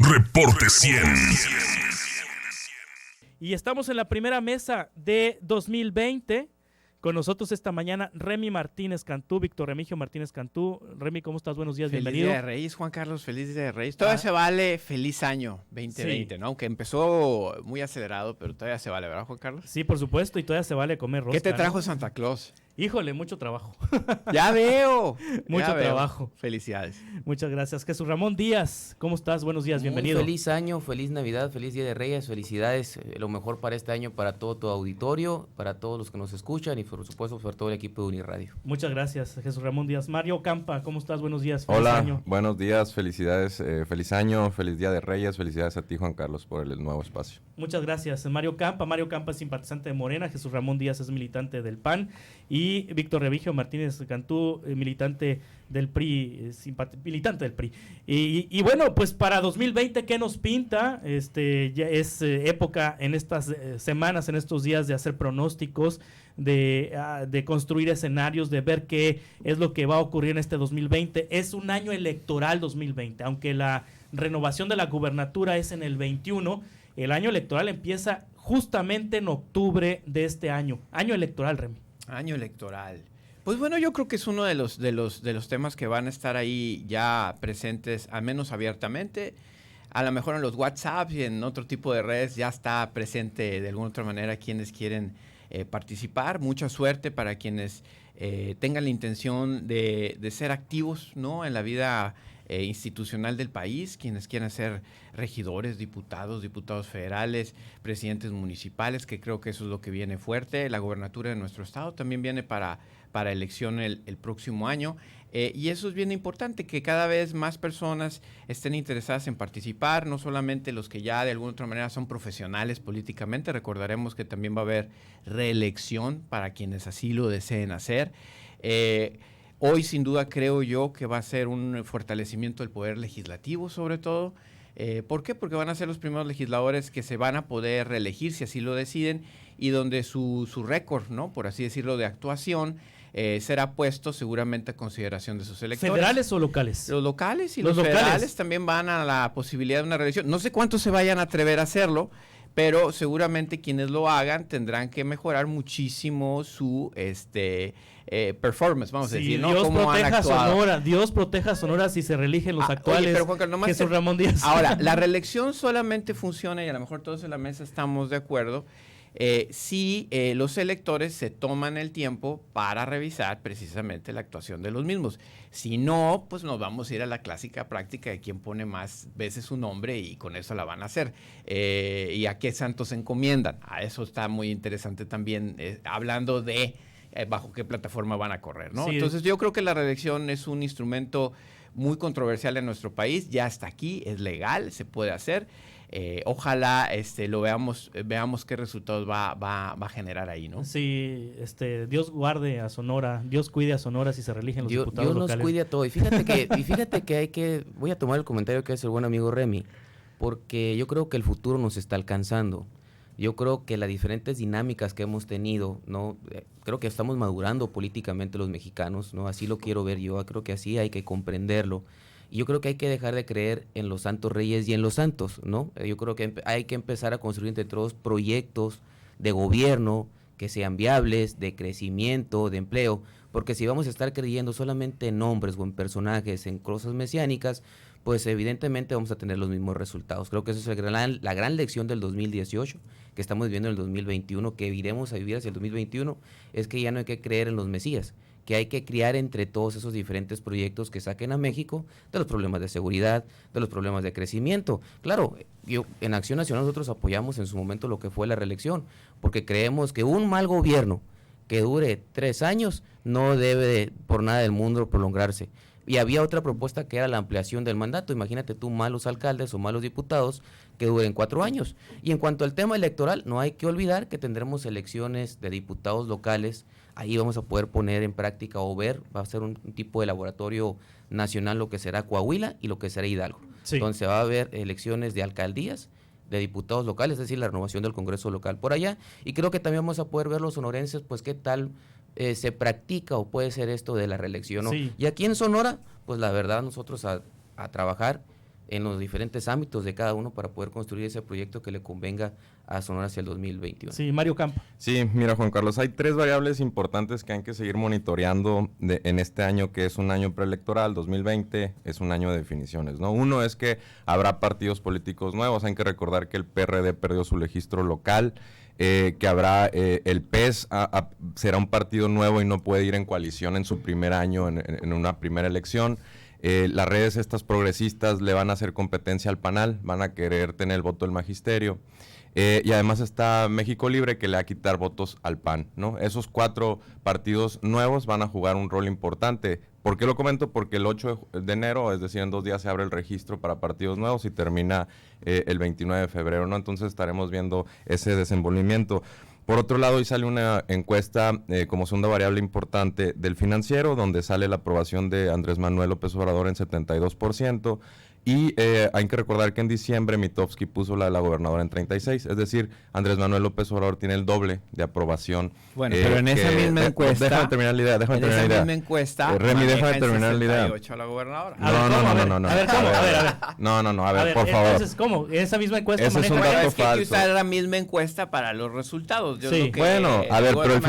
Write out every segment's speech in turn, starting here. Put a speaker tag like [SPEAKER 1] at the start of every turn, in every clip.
[SPEAKER 1] Reporte 100.
[SPEAKER 2] Y estamos en la primera mesa de 2020. Con nosotros esta mañana Remy Martínez Cantú, Víctor Remigio Martínez Cantú. Remy, ¿cómo estás? Buenos días, bienvenido.
[SPEAKER 3] Feliz Día de Reyes, Juan Carlos, feliz Día de Reyes. Todavía se vale feliz año 2020, sí, ¿no? Aunque empezó muy acelerado, pero todavía se vale, ¿verdad, Juan Carlos?
[SPEAKER 2] Sí, por supuesto, y todavía se vale comer rosca.
[SPEAKER 3] ¿Qué te trajo Santa Claus?
[SPEAKER 2] Híjole, mucho trabajo.
[SPEAKER 3] Ya veo.
[SPEAKER 2] Mucho trabajo.
[SPEAKER 3] Felicidades.
[SPEAKER 2] Muchas gracias. Jesús Ramón Díaz, ¿cómo estás? Buenos días, bienvenido.
[SPEAKER 4] Muy feliz año, feliz Navidad, feliz Día de Reyes, felicidades, lo mejor para este año, para todo tu auditorio, para todos los que nos escuchan y por supuesto para todo el equipo de Uniradio.
[SPEAKER 2] Muchas gracias, Jesús Ramón Díaz. Mario Campa, ¿cómo estás? Buenos días, feliz
[SPEAKER 5] Hola,
[SPEAKER 2] año.
[SPEAKER 5] Buenos días, felicidades, feliz año, feliz Día de Reyes, felicidades a ti, Juan Carlos, por el nuevo espacio.
[SPEAKER 2] Muchas gracias, Mario Campa. Mario Campa es simpatizante de Morena, Jesús Ramón Díaz es militante del PAN y Víctor Remigio Martínez Cantú, militante del PRI, militante del PRI. Y bueno, pues para 2020, ¿qué nos pinta? Ya es época en estas semanas, en estos días de hacer pronósticos, de construir escenarios, de ver qué es lo que va a ocurrir en este 2020. Es un año electoral 2020, aunque la renovación de la gubernatura es en el 21, el año electoral empieza justamente en octubre de este año. Año electoral, Remy.
[SPEAKER 3] Año electoral. Pues bueno, yo creo que es uno de los temas que van a estar ahí ya presentes, al menos abiertamente. A lo mejor en los WhatsApp y en otro tipo de redes ya está presente de alguna otra manera quienes quieren participar. Mucha suerte para quienes tengan la intención de ser activos, ¿no?, en la vida institucional del país, quienes quieran ser regidores, diputados federales, presidentes municipales, que creo que eso es lo que viene fuerte. La gobernatura de nuestro estado también viene para elección el próximo año, y eso es bien importante, que cada vez más personas estén interesadas en participar, no solamente los que ya de alguna otra manera son profesionales políticamente. Recordaremos que también va a haber reelección para quienes así lo deseen hacer. Hoy, sin duda, creo yo que va a ser un fortalecimiento del poder legislativo, sobre todo. ¿Por qué? Porque van a ser los primeros legisladores que se van a poder reelegir, si así lo deciden, y donde su récord, ¿no?, por así decirlo, de actuación, será puesto seguramente a consideración de sus electores.
[SPEAKER 2] ¿Federales o locales?
[SPEAKER 3] Los locales y los federales también van a la posibilidad de una reelección. No sé cuántos se vayan a atrever a hacerlo, pero seguramente quienes lo hagan tendrán que mejorar muchísimo su performance, vamos a decir, ¿no?
[SPEAKER 2] Dios
[SPEAKER 3] Cómo
[SPEAKER 2] proteja a Sonora, Dios proteja a Sonora si se reeligen los actuales.
[SPEAKER 3] Oye, pero Juan Carlos,
[SPEAKER 2] Jesús Ramón Díaz.
[SPEAKER 3] Ahora, la reelección solamente funciona, y a lo mejor todos en la mesa estamos de acuerdo, si los electores se toman el tiempo para revisar precisamente la actuación de los mismos. Si no, pues nos vamos a ir a la clásica práctica de quién pone más veces su nombre y con eso la van a hacer. Y a qué santos se encomiendan. A eso está muy interesante también, hablando de bajo qué plataforma van a correr, ¿no? Sí. Entonces yo creo que la reelección es un instrumento muy controversial en nuestro país. Ya está aquí, es legal, se puede hacer. Ojalá lo veamos qué resultados va a generar ahí, ¿no?
[SPEAKER 2] Sí, Dios guarde a Sonora, Dios cuide a Sonora si se reeligen los diputados
[SPEAKER 4] Dios
[SPEAKER 2] locales.
[SPEAKER 4] Dios nos cuide a todos. Y fíjate que voy a tomar el comentario que hace el buen amigo Remy, porque yo creo que el futuro nos está alcanzando. Yo creo que las diferentes dinámicas que hemos tenido, ¿no? Creo que estamos madurando políticamente los mexicanos, ¿no? Así lo quiero ver yo, creo que así hay que comprenderlo. Y yo creo que hay que dejar de creer en los santos reyes y en los santos, ¿no? Yo creo que hay que empezar a construir entre todos proyectos de gobierno que sean viables, de crecimiento, de empleo, porque si vamos a estar creyendo solamente en nombres o en personajes, en cosas mesiánicas, pues evidentemente vamos a tener los mismos resultados. Creo que esa es la gran lección del 2018, que estamos viviendo en el 2021, que iremos a vivir hacia el 2021, es que ya no hay que creer en los mesías, que hay que criar entre todos esos diferentes proyectos que saquen a México de los problemas de seguridad, de los problemas de crecimiento. Claro, en Acción Nacional nosotros apoyamos en su momento lo que fue la reelección, porque creemos que un mal gobierno que dure 3 años no debe por nada del mundo prolongarse. Y había otra propuesta que era la ampliación del mandato. Imagínate tú, malos alcaldes o malos diputados que duren 4 años. Y en cuanto al tema electoral, no hay que olvidar que tendremos elecciones de diputados locales. Ahí vamos a poder poner en práctica o ver, va a ser un tipo de laboratorio nacional lo que será Coahuila y lo que será Hidalgo. Sí. Entonces va a haber elecciones de alcaldías, de diputados locales, es decir, la renovación del Congreso local por allá. Y creo que también vamos a poder ver los sonorenses, pues qué tal se practica o puede ser esto de la reelección, ¿no? Sí. Y aquí en Sonora, pues la verdad nosotros a trabajar en los diferentes ámbitos de cada uno para poder construir ese proyecto que le convenga a Sonora hacia el 2021.
[SPEAKER 2] Sí, Mario Campa.
[SPEAKER 5] Sí, mira, Juan Carlos, hay 3 variables importantes que hay que seguir monitoreando en este año, que es un año preelectoral. 2020 es un año de definiciones, ¿no? Uno es que habrá partidos políticos nuevos. Hay que recordar que el PRD perdió su registro local, que habrá el PES será un partido nuevo y no puede ir en coalición en su primer año en una primera elección. Las redes estas progresistas le van a hacer competencia al PANAL, van a querer tener el voto del magisterio. Y además está México Libre, que le va a quitar votos al PAN, ¿no? Esos 4 partidos nuevos van a jugar un rol importante. ¿Por qué lo comento? Porque el 8 de enero, es decir, en 2 días se abre el registro para partidos nuevos y termina el 29 de febrero, ¿no? Entonces estaremos viendo ese desenvolvimiento. Por otro lado, hoy sale una encuesta como segunda variable importante del Financiero, donde sale la aprobación de Andrés Manuel López Obrador en 72%. Y hay que recordar que en diciembre Mitofsky puso la de la gobernadora en 36, es decir, Andrés Manuel López Obrador tiene el doble de aprobación.
[SPEAKER 3] Bueno, pero en esa misma encuesta...
[SPEAKER 5] Déjame terminar la idea,
[SPEAKER 3] En esa misma encuesta...
[SPEAKER 5] Remy, déjame terminar la idea.
[SPEAKER 3] A la gobernadora.
[SPEAKER 5] No.
[SPEAKER 2] A ver, ¿cómo? A ver.
[SPEAKER 5] No, a ver, por favor.
[SPEAKER 2] Entonces, ¿cómo? Esa misma encuesta
[SPEAKER 5] Ese es un
[SPEAKER 2] maneja...
[SPEAKER 5] dato
[SPEAKER 3] Es que hay que
[SPEAKER 5] falso.
[SPEAKER 3] usar la misma encuesta para los resultados. Yo
[SPEAKER 2] Sí.
[SPEAKER 3] creo que
[SPEAKER 5] Bueno, a ver, pero el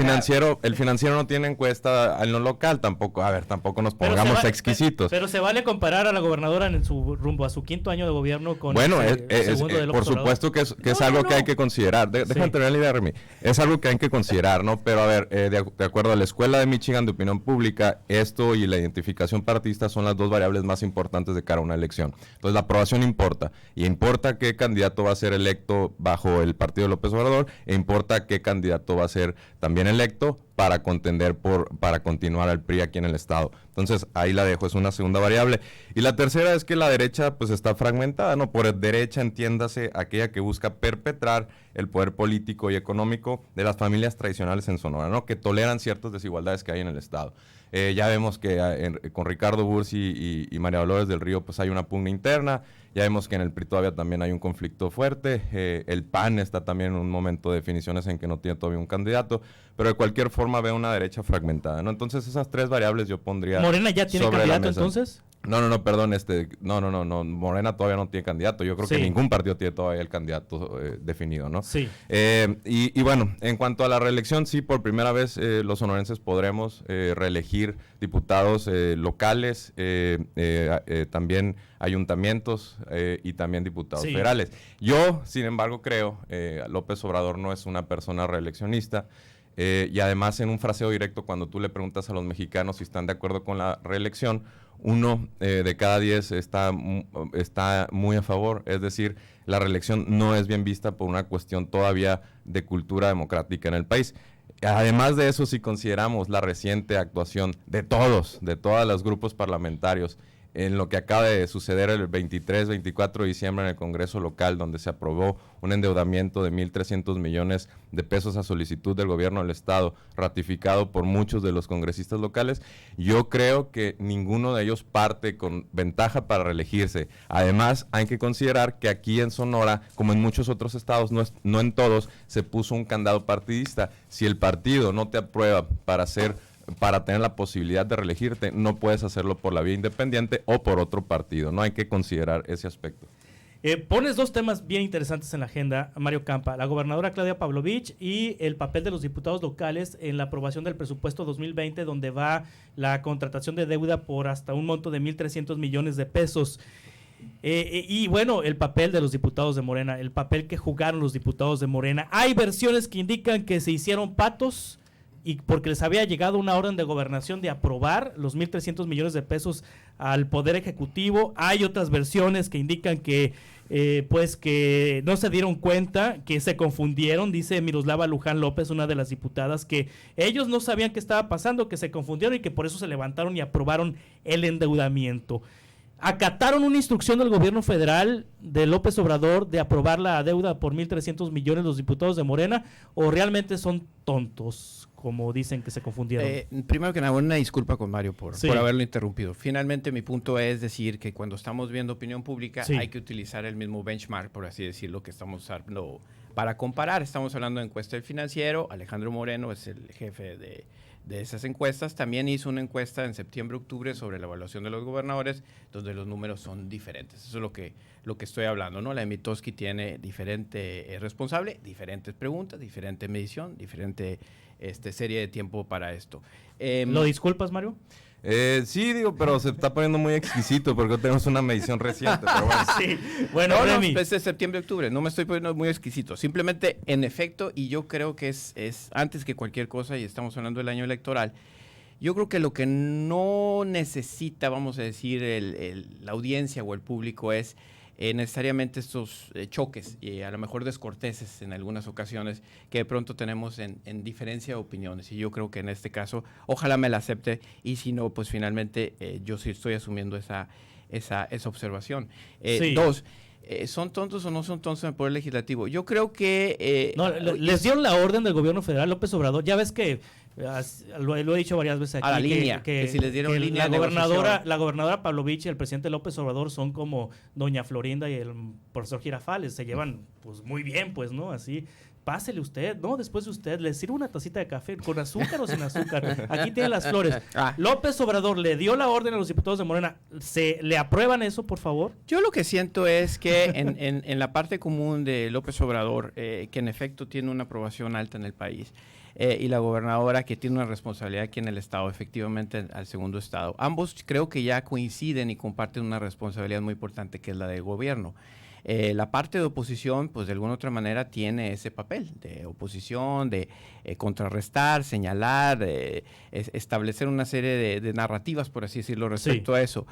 [SPEAKER 3] el
[SPEAKER 5] financiero no tiene encuesta en lo local tampoco. A ver, tampoco nos
[SPEAKER 2] Pero
[SPEAKER 5] pongamos exquisitos.
[SPEAKER 2] Pero se vale comparar a la gobernadora en su rumbo a su 5º año de gobierno con
[SPEAKER 5] Bueno,
[SPEAKER 2] el segundo de López
[SPEAKER 5] por
[SPEAKER 2] Obrador.
[SPEAKER 5] supuesto que es algo que hay que considerar. Déjame terminar la idea, Remy. Es algo que hay que considerar, ¿no? Pero a ver, de acuerdo a la Escuela de Michigan de Opinión Pública, esto y la identificación partidista son las 2 variables más importantes de cara a una elección. Entonces, la aprobación importa. Y importa qué candidato va a ser electo bajo el partido de López Obrador, e importa qué candidato va a ser también electo para contender para continuar al PRI aquí en el estado. Entonces, ahí la dejo, es una segunda variable. Y la tercera es que la derecha pues está fragmentada, ¿no? Por derecha entiéndase aquella que busca perpetrar el poder político y económico de las familias tradicionales en Sonora, ¿no? Que toleran ciertas desigualdades que hay en el estado. Ya vemos que con Ricardo Bursi y María Dolores del Río pues hay una pugna interna. Ya vemos que en el PRI todavía también hay un conflicto fuerte. El PAN está también en un momento de definiciones en que no tiene todavía un candidato. Pero de cualquier forma veo una derecha fragmentada, ¿no? Entonces esas 3 variables yo pondría
[SPEAKER 2] ¿Morena ya tiene
[SPEAKER 5] sobre la
[SPEAKER 2] candidato
[SPEAKER 5] mesa.
[SPEAKER 2] entonces?
[SPEAKER 5] No, perdón, no, Morena todavía no tiene candidato. Yo creo que ningún partido tiene todavía el candidato definido, ¿no?
[SPEAKER 2] Sí.
[SPEAKER 5] Y bueno, en cuanto a la reelección, sí, por primera vez los sonorenses podremos reelegir diputados locales, también ayuntamientos y también diputados federales. Yo, sin embargo, creo López Obrador no es una persona reeleccionista. Y además en un fraseo directo, cuando tú le preguntas a los mexicanos si están de acuerdo con la reelección, 1 de cada 10 está muy a favor. Es decir, la reelección no es bien vista por una cuestión todavía de cultura democrática en el país. Además de eso, si consideramos la reciente actuación de todos los grupos parlamentarios en lo que acaba de suceder el 23-24 de diciembre en el Congreso local, donde se aprobó un endeudamiento de 1,300 millones de pesos a solicitud del gobierno del estado, ratificado por muchos de los congresistas locales, yo creo que ninguno de ellos parte con ventaja para reelegirse. Además, hay que considerar que aquí en Sonora, como en muchos otros estados, no en todos, se puso un candado partidista. Si el partido no te aprueba para tener la posibilidad de reelegirte, no puedes hacerlo por la vía independiente o por otro partido, ¿no? Hay que considerar ese aspecto.
[SPEAKER 2] Pones 2 temas bien interesantes en la agenda, Mario Campa, la gobernadora Claudia Pavlovich y el papel de los diputados locales en la aprobación del presupuesto 2020, donde va la contratación de deuda por hasta un monto de 1,300 millones de pesos. Y bueno, el papel de los diputados de Morena, el papel que jugaron los diputados de Morena. Hay versiones que indican que se hicieron patos y porque les había llegado una orden de gobernación de aprobar los 1,300 millones de pesos al Poder Ejecutivo. Hay otras versiones que indican que pues que no se dieron cuenta, que se confundieron. Dice Miroslava Luján López, una de las diputadas, que ellos no sabían qué estaba pasando, que se confundieron y que por eso se levantaron y aprobaron el endeudamiento. ¿Acataron una instrucción del gobierno federal de López Obrador de aprobar la deuda por 1,300 millones los diputados de Morena o realmente son tontos, como dicen que se confundieron?
[SPEAKER 3] Primero que nada, una disculpa con Mario por haberlo interrumpido. Finalmente, mi punto es decir que cuando estamos viendo opinión pública hay que utilizar el mismo benchmark, por así decirlo, que estamos usando para comparar. Estamos hablando de encuesta del Financiero. Alejandro Moreno es el jefe esas encuestas. También hizo una encuesta en septiembre-octubre sobre la evaluación de los gobernadores, donde los números son diferentes. Eso es lo que estoy hablando, ¿no? La de Mitofsky tiene diferente responsable, diferentes preguntas, diferente medición, diferente serie de tiempo para esto.
[SPEAKER 2] ¿Lo disculpas, Mario?
[SPEAKER 5] Sí, digo, pero se está poniendo muy exquisito porque tenemos una medición reciente. Pero bueno.
[SPEAKER 2] Sí. Bueno, Remy.
[SPEAKER 3] No, es de septiembre-octubre, no me estoy poniendo muy exquisito. Simplemente, en efecto, y yo creo que es antes que cualquier cosa, y estamos hablando del año electoral, yo creo que lo que no necesita, vamos a decir, la audiencia o el público es necesariamente estos choques y a lo mejor descorteses en algunas ocasiones que de pronto tenemos en diferencia de opiniones, y yo creo que en este caso ojalá me la acepte, y si no, pues finalmente yo sí estoy asumiendo esa observación.
[SPEAKER 2] Sí.
[SPEAKER 3] Dos, ¿son tontos o no son tontos en el Poder Legislativo? Yo creo que...
[SPEAKER 2] les dieron la orden del gobierno federal, López Obrador, ya ves que lo he dicho varias veces aquí,
[SPEAKER 3] a la línea, que si les dieron línea
[SPEAKER 2] la
[SPEAKER 3] de
[SPEAKER 2] gobernadora Pavlovich y el presidente López Obrador son como doña Florinda y el profesor Girafales, se llevan pues muy bien, pues, ¿no? Así, pásele usted, ¿no? Después de usted, le sirve una tacita de café, con azúcar o sin azúcar, aquí tiene las flores. López Obrador le dio la orden a los diputados de Morena, ¿le aprueban eso, por favor?
[SPEAKER 3] Yo lo que siento es que en la parte común de López Obrador, que en efecto tiene una aprobación alta en el país, y la gobernadora que tiene una responsabilidad aquí en el estado, efectivamente al segundo estado. Ambos creo que ya coinciden y comparten una responsabilidad muy importante, que es la del gobierno. La parte de oposición, pues de alguna otra manera tiene ese papel de oposición, de contrarrestar, señalar, establecer una serie de narrativas, por así decirlo, respecto a eso.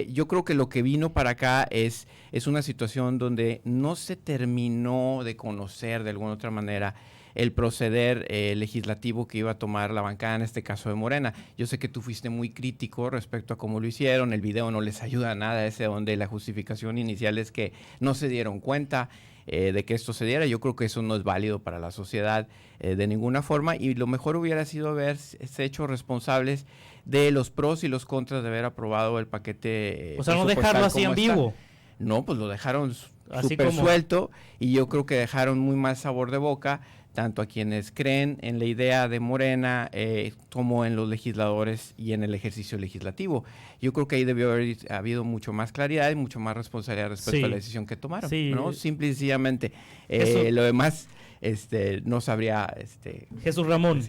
[SPEAKER 3] Yo creo que lo que vino para acá es una situación donde no se terminó de conocer de alguna otra manera el proceder legislativo que iba a tomar la bancada, en este caso de Morena. Yo sé que tú fuiste muy crítico respecto a cómo lo hicieron, el video no les ayuda a nada, donde la justificación inicial es que no se dieron cuenta de que esto se diera. Yo creo que eso no es válido para la sociedad de ninguna forma, y lo mejor hubiera sido haberse hecho responsables de los pros y los contras de haber aprobado el paquete.
[SPEAKER 2] O sea, no dejarlo así en vivo.
[SPEAKER 3] No, pues lo dejaron
[SPEAKER 2] súper
[SPEAKER 3] suelto, y yo creo que dejaron muy mal sabor de boca, tanto a quienes creen en la idea de Morena como en los legisladores y en el ejercicio legislativo. Yo creo que ahí debió haber habido mucho más claridad y mucho más responsabilidad respecto a la decisión que tomaron, ¿no? Simple y sencillamente. Lo demás no sabría...
[SPEAKER 2] Jesús Ramón,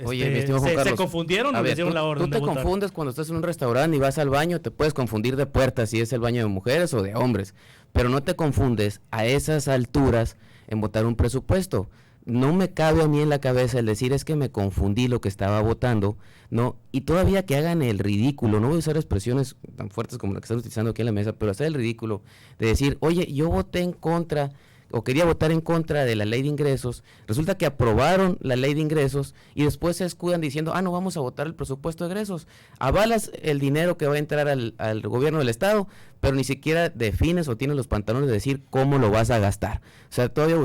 [SPEAKER 4] oye, mi estimado Juan Carlos,
[SPEAKER 2] ¿se confundieron o les dieron la orden
[SPEAKER 4] tú te confundes cuando estás en un restaurante y vas al baño, te puedes confundir de puertas si es el baño de mujeres o de hombres, pero no te confundes a esas alturas en votar un presupuesto. No me cabe a mí en la cabeza el decir es que me confundí lo que estaba votando, ¿no? Y todavía que hagan el ridículo, no voy a usar expresiones tan fuertes como la que están utilizando aquí en la mesa, pero hacer el ridículo de decir, oye, yo voté en contra o quería votar en contra de la ley de ingresos, resulta que aprobaron la ley de ingresos y después se escudan diciendo, no vamos a votar el presupuesto de egresos. Avalas el dinero que va a entrar al gobierno del estado, pero ni siquiera defines o tienes los pantalones de decir cómo lo vas a gastar. O sea, todavía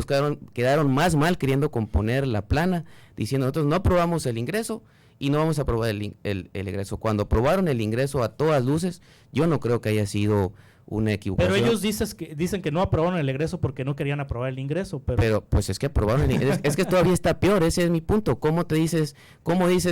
[SPEAKER 4] quedaron más mal queriendo componer la plana, diciendo nosotros no aprobamos el ingreso y no vamos a aprobar el egreso. Cuando aprobaron el ingreso a todas luces, yo no creo que haya sido una equivocación.
[SPEAKER 2] Pero ellos dicen que no aprobaron el egreso porque no querían aprobar el ingreso.
[SPEAKER 4] Pero pues es que aprobaron el ingreso. Es que todavía está peor, ese es mi punto. ¿Cómo dices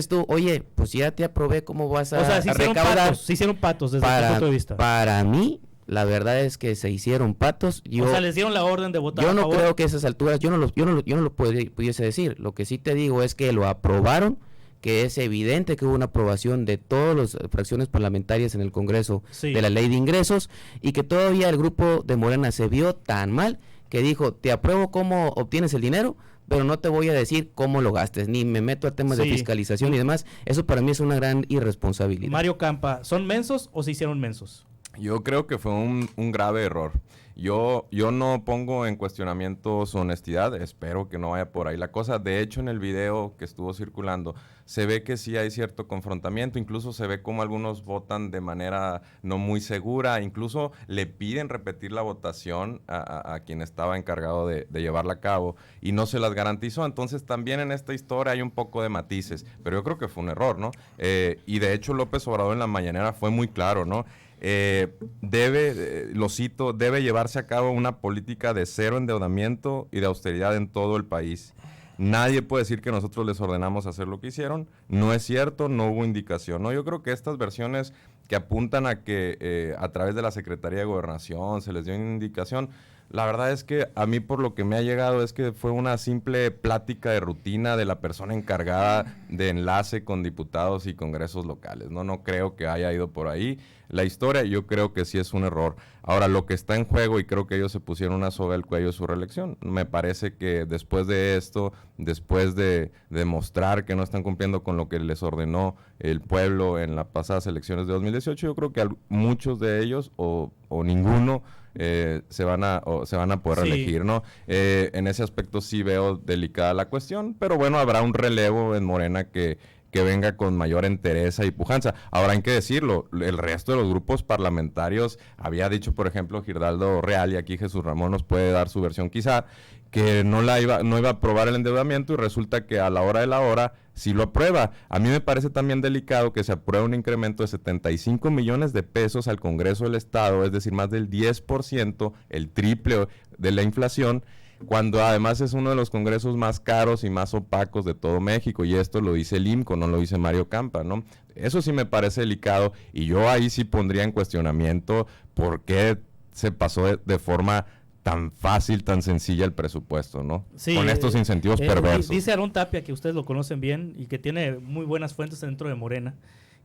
[SPEAKER 4] tú, oye, pues ya te aprobé, cómo vas a recaudar?
[SPEAKER 2] Se hicieron patos desde tu punto de vista.
[SPEAKER 4] Para mí, la verdad es que se hicieron patos.
[SPEAKER 2] O sea, les dieron la orden de votar a favor.
[SPEAKER 4] Yo no creo que a esas alturas, yo no lo pudiese decir. Lo que sí te digo es que lo aprobaron, que es evidente que hubo una aprobación de todas las fracciones parlamentarias en el Congreso de la ley de ingresos, y que todavía el grupo de Morena se vio tan mal que dijo, te apruebo cómo obtienes el dinero, pero no te voy a decir cómo lo gastes, ni me meto a temas de fiscalización y demás. Eso para mí es una gran irresponsabilidad.
[SPEAKER 2] Mario Campa, ¿son mensos o se hicieron mensos?
[SPEAKER 5] Yo creo que fue un grave error. Yo no pongo en cuestionamiento su honestidad, espero que no vaya por ahí la cosa. De hecho, en el video que estuvo circulando, se ve que sí hay cierto confrontamiento, incluso se ve como algunos votan de manera no muy segura, incluso le piden repetir la votación a quien estaba encargado de llevarla a cabo y no se las garantizó. Entonces también en esta historia hay un poco de matices, pero yo creo que fue un error, ¿no? Y de hecho López Obrador en la mañanera fue muy claro, ¿no? Lo cito, debe llevarse a cabo una política de cero endeudamiento y de austeridad en todo el país. nadie puede decir que nosotros les ordenamos hacer lo que hicieron. No es cierto, no hubo indicación, ¿no? Yo creo que estas versiones que apuntan a que a través de la Secretaría de Gobernación se les dio una indicación, la verdad es que a mí por lo que me ha llegado es que fue una simple plática de rutina de la persona encargada de enlace con diputados y congresos locales, ¿no? No creo que haya ido por ahí la historia, yo creo que sí es un error. Ahora, lo que está en juego, y creo que ellos se pusieron una soga al cuello de su reelección, me parece que después de esto, después de demostrar que no están cumpliendo con lo que les ordenó el pueblo en las pasadas elecciones de 2018, yo creo que muchos de ellos o ninguno se van a poder reelegir, ¿no? En ese aspecto sí veo delicada la cuestión, pero bueno, habrá un relevo en Morena que venga con mayor entereza y pujanza. Ahora hay que decirlo, el resto de los grupos parlamentarios, había dicho por ejemplo Giraldo Real, y aquí Jesús Ramón nos puede dar su versión quizá, que no iba a aprobar el endeudamiento, y resulta que a la hora de la hora sí lo aprueba. A mí me parece también delicado que se apruebe un incremento de 75 millones de pesos al Congreso del Estado, es decir, más del 10%, el triple de la inflación, cuando además es uno de los congresos más caros y más opacos de todo México, y esto lo dice el IMCO, no lo dice Mario Campa, ¿no? Eso sí me parece delicado, y yo ahí sí pondría en cuestionamiento por qué se pasó de forma tan fácil, tan sencilla el presupuesto, ¿no?
[SPEAKER 2] Sí,
[SPEAKER 5] con estos incentivos perversos.
[SPEAKER 2] Dice Aarón Tapia, que ustedes lo conocen bien y que tiene muy buenas fuentes dentro de Morena,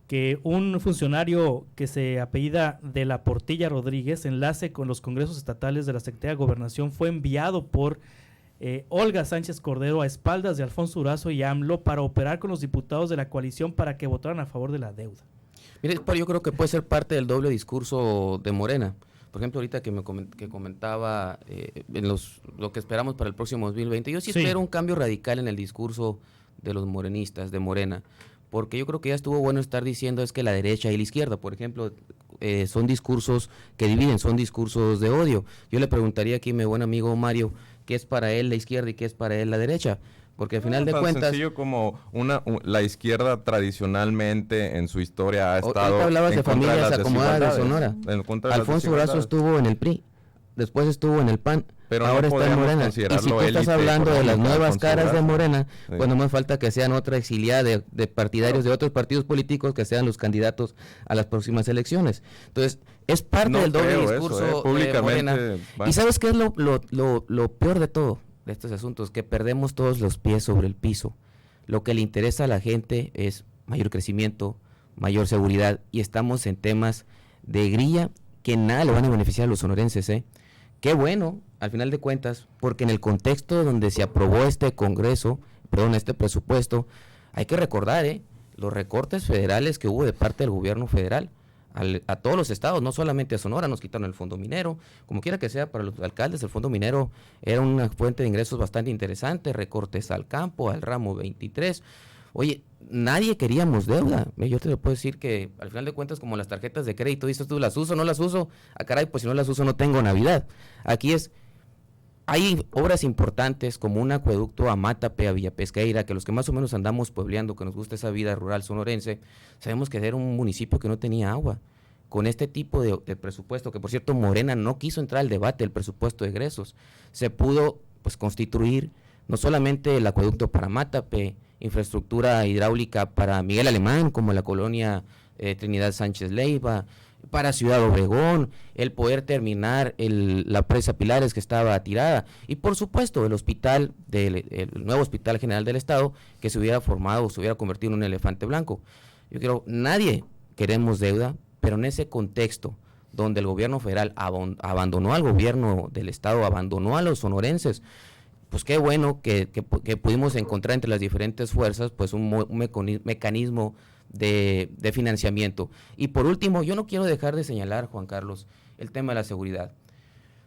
[SPEAKER 2] que un funcionario que se apellida de la Portilla Rodríguez, enlace con los congresos estatales de la Secretaría de Gobernación, fue enviado por Olga Sánchez Cordero a espaldas de Alfonso Durazo y AMLO para operar con los diputados de la coalición para que votaran a favor de la deuda.
[SPEAKER 4] Mire, pero yo creo que puede ser parte del doble discurso de Morena. Por ejemplo, ahorita que comentaba en lo que esperamos para el próximo 2020, yo sí espero un cambio radical en el discurso de los morenistas, de Morena, porque yo creo que ya estuvo bueno estar diciendo es que la derecha y la izquierda, por ejemplo, son discursos que dividen, son discursos de odio. Yo le preguntaría aquí a mi buen amigo Mario, ¿qué es para él la izquierda y qué es para él la derecha? Porque al final de
[SPEAKER 5] tan
[SPEAKER 4] cuentas...
[SPEAKER 5] sencillo como la izquierda tradicionalmente en su historia ha estado...
[SPEAKER 4] Ahorita hablabas de familias acomodadas de Sonora.
[SPEAKER 5] Alfonso
[SPEAKER 4] Durazo estuvo en el PRI, después estuvo en el PAN,
[SPEAKER 5] pero
[SPEAKER 4] ahora
[SPEAKER 5] no
[SPEAKER 4] está en Morena. Y si tú estás hablando de las nuevas caras de Morena, sí, pues no me falta que sean otra exiliada de partidarios de otros partidos políticos que sean los candidatos a las próximas elecciones. Entonces, es parte del doble discurso de Morena. Bueno. ¿Y sabes qué es lo peor de todo de estos asuntos? Que perdemos todos los pies sobre el piso. Lo que le interesa a la gente es mayor crecimiento, mayor seguridad, y estamos en temas de grilla que nada le van a beneficiar a los sonorenses, ¿eh? Qué bueno, al final de cuentas, porque en el contexto donde se aprobó este presupuesto, hay que recordar, los recortes federales que hubo de parte del gobierno federal a todos los estados, no solamente a Sonora. Nos quitaron el fondo minero, como quiera que sea, para los alcaldes el fondo minero era una fuente de ingresos bastante interesante, recortes al campo, al ramo 23. Oye, nadie queríamos deuda. Yo te lo puedo decir que al final de cuentas, como las tarjetas de crédito, dices tú, ¿las uso o no las uso? Ah, caray, pues si no las uso no tengo Navidad. Aquí hay obras importantes como un acueducto a Mátape, a Villa Pesqueira, que los que más o menos andamos puebleando, que nos gusta esa vida rural sonorense, sabemos que era un municipio que no tenía agua. Con este tipo de presupuesto, que por cierto Morena no quiso entrar al debate del presupuesto de egresos, se pudo pues constituir no solamente el acueducto para Mátape, infraestructura hidráulica para Miguel Alemán, como la colonia Trinidad Sánchez Leiva, para Ciudad Obregón, el poder terminar la presa Pilares que estaba tirada, y por supuesto el nuevo Hospital General del Estado, que se hubiera formado, se hubiera convertido en un elefante blanco. Yo creo, nadie queremos deuda, pero en ese contexto donde el gobierno federal abandonó al gobierno del Estado, abandonó a los sonorenses, pues qué bueno que pudimos encontrar entre las diferentes fuerzas pues un mecanismo de financiamiento. Y por último, yo no quiero dejar de señalar, Juan Carlos, el tema de la seguridad.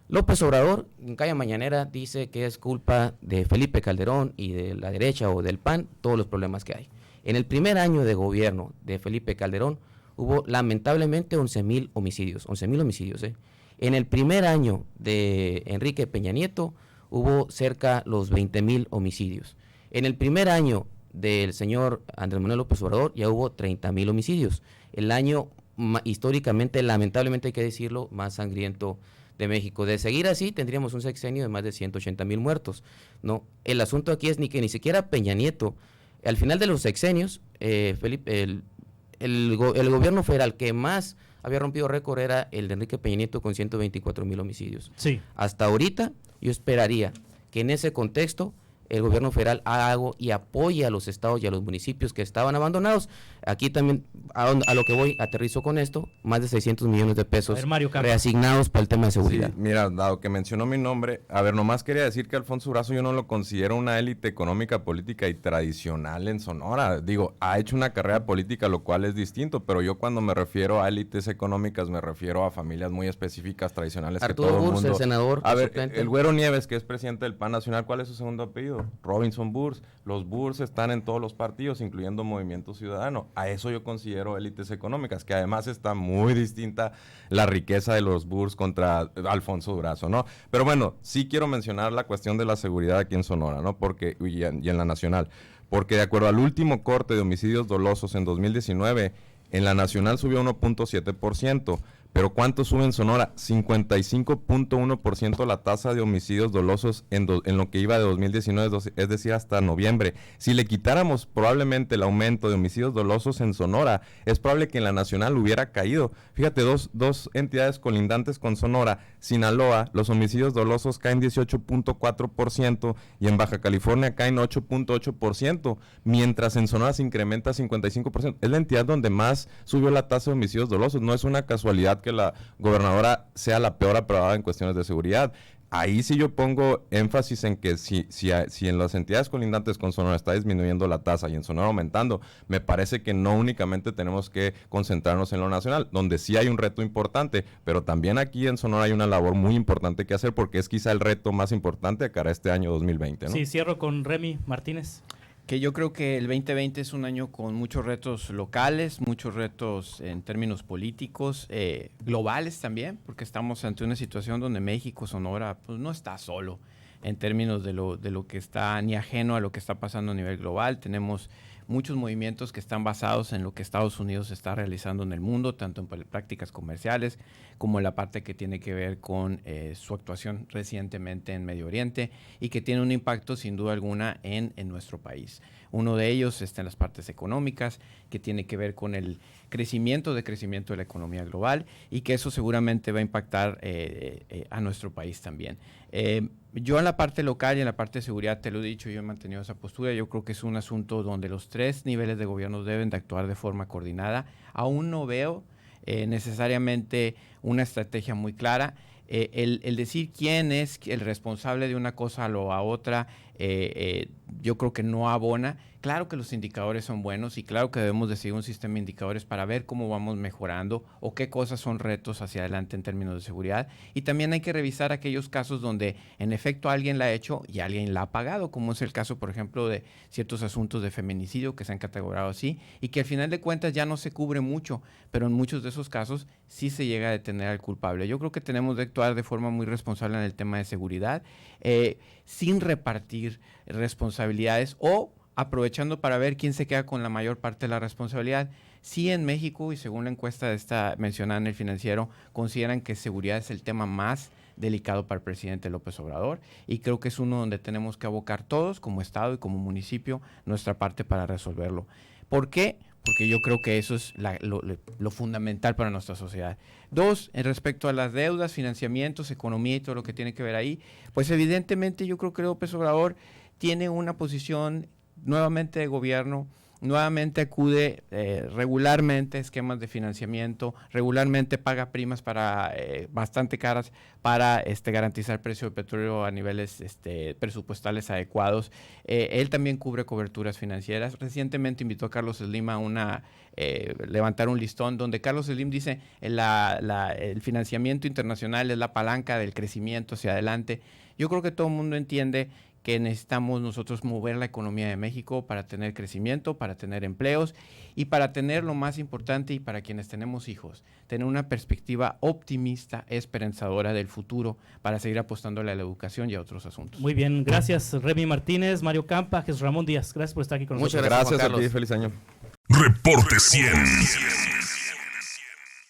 [SPEAKER 4] López Obrador, en Calle Mañanera, dice que es culpa de Felipe Calderón y de la derecha o del PAN todos los problemas que hay. En el primer año de gobierno de Felipe Calderón hubo lamentablemente 11,000 homicidios. En el primer año de Enrique Peña Nieto hubo cerca los 20,000 homicidios. En el primer año del señor Andrés Manuel López Obrador ya hubo 30,000 homicidios. El año históricamente, lamentablemente hay que decirlo, más sangriento de México. De seguir así, tendríamos un sexenio de más de 180,000 muertos, ¿no? El asunto aquí es que ni siquiera Peña Nieto, al final de los sexenios, Felipe, el gobierno federal que más había rompido récord era el de Enrique Peña Nieto con 124,000 homicidios.
[SPEAKER 2] Sí.
[SPEAKER 4] Hasta ahorita, yo esperaría que en ese contexto el gobierno federal haga algo y apoye a los estados y a los municipios que estaban abandonados. Aquí también, a lo que voy, aterrizo con esto, más de 600 millones de pesos reasignados para el tema de seguridad.
[SPEAKER 5] Sí, mira, dado que mencionó mi nombre, a ver, nomás quería decir que Alfonso Durazo yo no lo considero una élite económica, política y tradicional en Sonora. Digo, ha hecho una carrera política, lo cual es distinto, pero yo cuando me refiero a élites económicas me refiero a familias muy específicas, tradicionales.
[SPEAKER 4] Arturo
[SPEAKER 5] que todo
[SPEAKER 4] Burs, el senador.
[SPEAKER 5] A ver, el Güero Nieves, que es presidente del PAN Nacional, ¿cuál es su segundo apellido? Robinson Burs. Los Burs están en todos los partidos, incluyendo Movimiento Ciudadano. A eso yo considero élites económicas, que además está muy distinta la riqueza de los Burs contra Alfonso Durazo, ¿no? Pero bueno, sí quiero mencionar la cuestión de la seguridad aquí en Sonora, ¿no? Porque, y en la nacional. Porque de acuerdo al último corte de homicidios dolosos en 2019, en la nacional subió 1.7%. Pero ¿cuánto sube en Sonora? 55.1% la tasa de homicidios dolosos en lo que iba de 2019, es decir, hasta noviembre. Si le quitáramos probablemente el aumento de homicidios dolosos en Sonora, es probable que en la nacional hubiera caído. Fíjate, dos entidades colindantes con Sonora, Sinaloa, los homicidios dolosos caen 18.4% y en Baja California caen 8.8%, mientras en Sonora se incrementa 55%. Es la entidad donde más subió la tasa de homicidios dolosos. No es una casualidad que la gobernadora sea la peor aprobada en cuestiones de seguridad. Ahí sí yo pongo énfasis en que si en las entidades colindantes con Sonora está disminuyendo la tasa y en Sonora aumentando, me parece que no únicamente tenemos que concentrarnos en lo nacional, donde sí hay un reto importante, pero también aquí en Sonora hay una labor muy importante que hacer porque es quizá el reto más importante de cara a este año 2020, ¿no?
[SPEAKER 2] Sí, cierro con Remy Martínez.
[SPEAKER 3] Que yo creo que el 2020 es un año con muchos retos locales, muchos retos en términos políticos, globales también, porque estamos ante una situación donde México, Sonora, pues no está solo en términos de lo que está, ni ajeno a lo que está pasando a nivel global. Tenemos muchos movimientos que están basados en lo que Estados Unidos está realizando en el mundo, tanto en prácticas comerciales como en la parte que tiene que ver con su actuación recientemente en Medio Oriente y que tiene un impacto sin duda alguna en nuestro país. Uno de ellos está en las partes económicas, que tiene que ver con el crecimiento de la economía global y que eso seguramente va a impactar a nuestro país también. Yo en la parte local y en la parte de seguridad, te lo he dicho, yo he mantenido esa postura. Yo creo que es un asunto donde los tres niveles de gobierno deben de actuar de forma coordinada. Aún no veo necesariamente una estrategia muy clara. El decir quién es el responsable de una cosa o a otra, yo creo que no abona. Claro que los indicadores son buenos y claro que debemos de seguir un sistema de indicadores para ver cómo vamos mejorando o qué cosas son retos hacia adelante en términos de seguridad. Y también hay que revisar aquellos casos donde en efecto alguien la ha hecho y alguien la ha pagado, como es el caso, por ejemplo, de ciertos asuntos de feminicidio que se han categorizado así y que al final de cuentas ya no se cubre mucho, pero en muchos de esos casos sí se llega a detener al culpable. Yo creo que tenemos de actuar de forma muy responsable en el tema de seguridad, sin repartir responsabilidades o aprovechando para ver quién se queda con la mayor parte de la responsabilidad. Sí, en México, y según la encuesta de esta mencionada en El Financiero, consideran que seguridad es el tema más delicado para el presidente López Obrador y creo que es uno donde tenemos que abocar todos, como Estado y como municipio, nuestra parte para resolverlo. ¿Por qué? Porque yo creo que eso es lo fundamental para nuestra sociedad. Dos, en respecto a las deudas, financiamientos, economía y todo lo que tiene que ver ahí, pues evidentemente yo creo que López Obrador tiene una posición nuevamente de gobierno, nuevamente acude regularmente a esquemas de financiamiento, regularmente paga primas para bastante caras para garantizar el precio del petróleo a niveles presupuestales adecuados. Él también cubre coberturas financieras. Recientemente invitó a Carlos Slim a levantar un listón donde Carlos Slim dice el financiamiento internacional es la palanca del crecimiento hacia adelante. Yo creo que todo el mundo entiende que necesitamos nosotros mover la economía de México para tener crecimiento, para tener empleos y para tener lo más importante y para quienes tenemos hijos, tener una perspectiva optimista, esperanzadora del futuro para seguir apostándole a la educación y a otros asuntos.
[SPEAKER 2] Muy bien, gracias Remy Martínez, Mario Campa, Jesús Ramón Díaz, gracias por estar aquí con nosotros.
[SPEAKER 5] Muchas gracias a ti, feliz año.
[SPEAKER 1] Reporte 100.